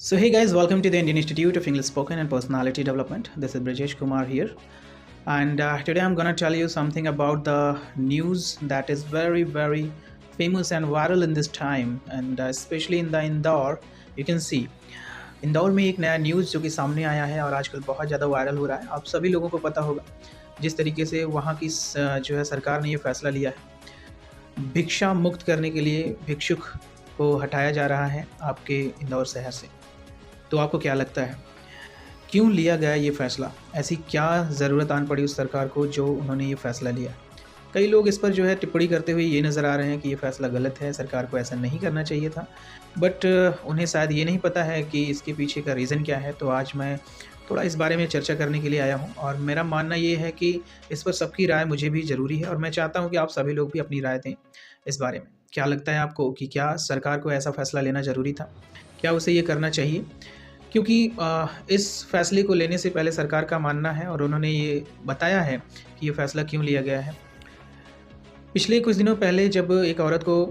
So hey guys, welcome to the Indian Institute of English Spoken and Personality Development. This is Brajesh Kumar here, and today I'm gonna tell you something about the news that is very famous and viral in this time, and especially in the Indore. You can see Indore में एक नया news जो कि सामने आया है और आजकल बहुत ज़्यादा वायरल हो रहा है। आप सभी लोगों को पता होगा जिस तरीके से वहाँ की जो है सरकार ने ये फैसला लिया है, भिक्षा मुक्त करने के लिए भिक्षुक को हटाया जा रहा है आपके इंदौर शहर से। तो आपको क्या लगता है, क्यों लिया गया ये फ़ैसला? ऐसी क्या ज़रूरत आन पड़ी उस सरकार को जो उन्होंने ये फ़ैसला लिया? कई लोग इस पर जो है टिप्पणी करते हुए ये नज़र आ रहे हैं कि ये फ़ैसला गलत है, सरकार को ऐसा नहीं करना चाहिए था। बट उन्हें शायद ये नहीं पता है कि इसके पीछे का रीज़न क्या है। तो आज मैं थोड़ा इस बारे में चर्चा करने के लिए आया हूँ और मेरा मानना ये है कि इस पर सबकी राय मुझे भी ज़रूरी है और मैं चाहता हूँ कि आप सभी लोग भी अपनी राय दें इस बारे में। क्या लगता है आपको कि क्या सरकार को ऐसा फ़ैसला लेना ज़रूरी था? क्या उसे ये करना चाहिए? क्योंकि इस फैसले को लेने से पहले सरकार का मानना है और उन्होंने ये बताया है कि ये फ़ैसला क्यों लिया गया है। पिछले कुछ दिनों पहले जब एक औरत को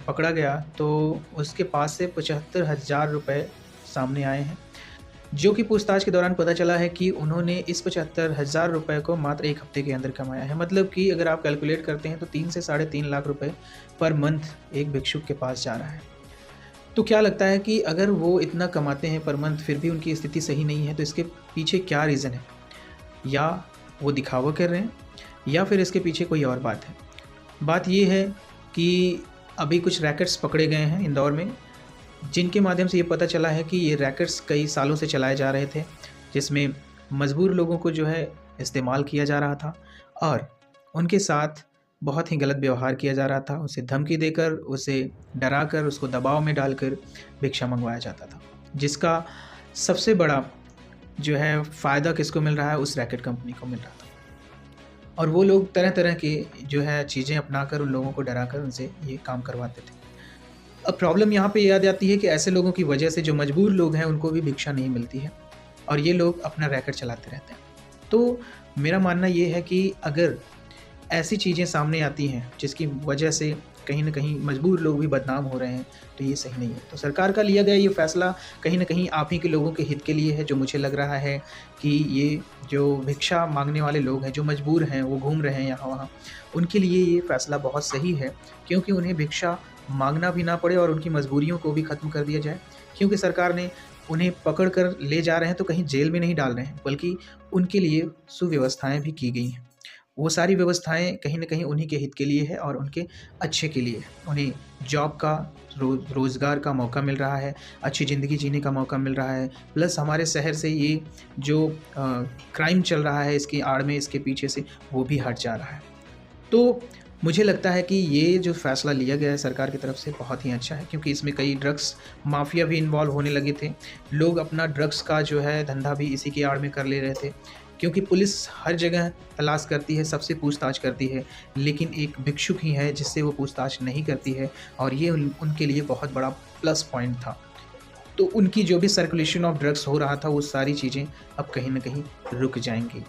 पकड़ा गया तो उसके पास से 75,000 रुपये सामने आए हैं, जो कि पूछताछ के दौरान पता चला है कि उन्होंने इस 75,000 रुपये को मात्र 1 हफ्ते के अंदर कमाया है। मतलब कि अगर आप कैलकुलेट करते हैं तो 3 से साढ़े 3 लाख रुपए पर मंथ एक भिक्षुक के पास जा रहा है। तो क्या लगता है कि अगर वो इतना कमाते हैं पर मंथ फिर भी उनकी स्थिति सही नहीं है, तो इसके पीछे क्या रीज़न है? या वो दिखावा कर रहे हैं या फिर इसके पीछे कोई और बात है? बात ये है कि अभी कुछ रैकेट्स पकड़े गए हैं इंदौर में, जिनके माध्यम से ये पता चला है कि ये रैकेट्स कई सालों से चलाए जा रहे थे, जिसमें मजबूर लोगों को जो है इस्तेमाल किया जा रहा था और उनके साथ बहुत ही गलत व्यवहार किया जा रहा था। उसे धमकी देकर, उसे डराकर, उसको दबाव में डालकर भिक्षा मंगवाया जाता था, जिसका सबसे बड़ा जो है फ़ायदा किसको मिल रहा है? उस रैकेट कंपनी को मिल रहा था। और वो लोग तरह-तरह की जो है चीज़ें अपनाकर उन लोगों को डराकर उनसे ये काम करवाते थे। अब प्रॉब्लम यहाँ पे याद आती है कि ऐसे लोगों की वजह से जो मजबूर लोग हैं उनको भी भिक्षा नहीं मिलती है और ये लोग अपना रैकेट चलाते रहते हैं। तो मेरा मानना ये है कि अगर ऐसी चीज़ें सामने आती हैं जिसकी वजह से कहीं न कहीं मजबूर लोग भी बदनाम हो रहे हैं, तो ये सही नहीं है। तो सरकार का लिया गया ये फ़ैसला कहीं न कहीं आप ही के लोगों के हित के लिए है, जो मुझे लग रहा है कि ये जो भिक्षा माँगने वाले लोग हैं, जो मजबूर हैं, वो घूम रहे हैं यहाँ-वहाँ, उनके लिए ये फ़ैसला बहुत सही है, क्योंकि उन्हें भिक्षा माँगना भी ना पड़े और उनकी मजबूरियों को भी ख़त्म कर दिया जाए। क्योंकि सरकार ने उन्हें पकड़ कर ले जा रहे हैं तो कहीं जेल में नहीं डाल रहे हैं, बल्कि उनके लिए सुव्यवस्थाएँ भी की गई हैं। वो सारी व्यवस्थाएँ कहीं न कहीं उन्हीं के हित के लिए है और उनके अच्छे के लिए है। उन्हें जॉब का रोज़गार का मौका मिल रहा है, अच्छी ज़िंदगी जीने का मौका मिल रहा है, प्लस हमारे शहर से ये जो क्राइम चल रहा है इसकी आड़ में, इसके पीछे से, वो भी हट जा रहा है। तो मुझे लगता है कि ये जो फ़ैसला लिया गया है सरकार की तरफ से बहुत ही अच्छा है, क्योंकि इसमें कई ड्रग्स माफ़िया भी इन्वॉल्व होने लगे थे। लोग अपना ड्रग्स का जो है धंधा भी इसी की आड़ में कर ले रहे थे, क्योंकि पुलिस हर जगह तलाश करती है, सबसे पूछताछ करती है, लेकिन एक भिक्षुक ही है जिससे वो पूछताछ नहीं करती है और ये उनके लिए बहुत बड़ा प्लस पॉइंट था। तो उनकी जो भी सर्कुलेशन ऑफ ड्रग्स हो रहा था, वो सारी चीज़ें अब कहीं न कहीं रुक जाएँगी।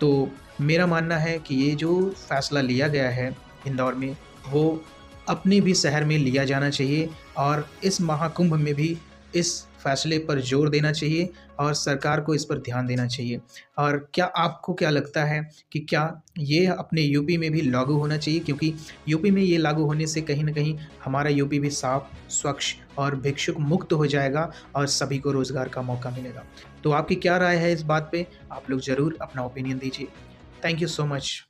तो मेरा मानना है कि ये जो फ़ैसला लिया गया है इंदौर में, वो अपने भी शहर में लिया जाना चाहिए और इस महाकुंभ में भी इस फ़ैसले पर ज़ोर देना चाहिए और सरकार को इस पर ध्यान देना चाहिए। और क्या आपको क्या लगता है कि क्या ये अपने यूपी में भी लागू होना चाहिए? क्योंकि यूपी में ये लागू होने से कहीं न कहीं हमारा यूपी भी साफ़, स्वच्छ और भिक्षुक मुक्त हो जाएगा और सभी को रोज़गार का मौका मिलेगा। तो आपकी क्या राय है इस बात पे? आप लोग ज़रूर अपना ओपिनियन दीजिए। Thank you so much.